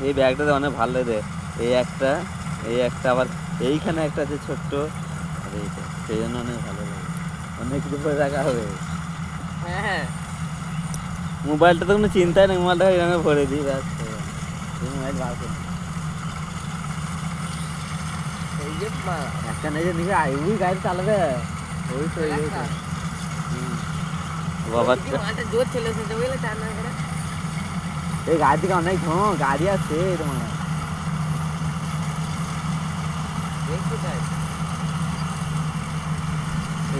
এই ব্যাগটাতে অনেক ভালো লাগে। এই একটা আবার এইখানে একটা আছে ছোট্ট, আর এইটা, সেই জন্য অনেক ভালো লাগে। অনেক কিছু করে রাখা হবে। হ্যাঁ, মোবাইলটা তো কোনো চিন্তাই নেই, মোবাইলটা এখানে ভরে দিই ব্যাস। মোবাইল বার করে এই যে একটা নেই যে নিবে ওই গাড়ি চালাবে, ওই তো এই তো। বাবা মাঠে জোর চলে এসেছে বুঝলে, চার না করে এই গাড়ি থেকে অনেক গাড়ি আছে তোমার। দেখতে চাই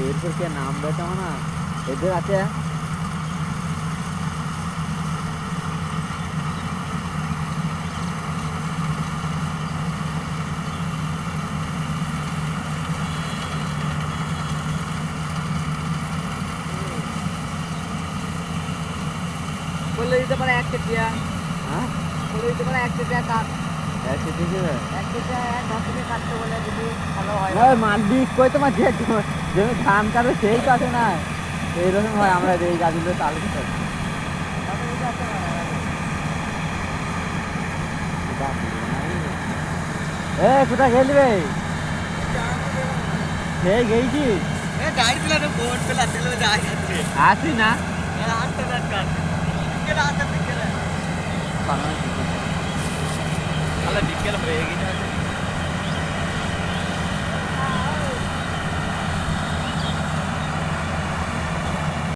এরপর কে নাম বেটাও না এদের আছে। বলে দিতে পারে 1 কেজিয়া। হ্যাঁ, বলে দিতে পারে 1 কেজিয়া কাট। এক কেজি 1 কেজিয়া 10 কেজি কাটতে বলে যদি ভালো হয়। মালিক কই তোমার যে ধান কাটে সেই তো আছে না, এইরকম হয়। আমরা এই গাড়িগুলো চালু করতে এ কোথায় গেলি রে? সেই গেছি গাড়ি পেলে বোট পেলে দিলে যায় আসি না। রাস্তা কাট কে রাস্তা থেকে ভালো বিকেল হয়ে গেছে।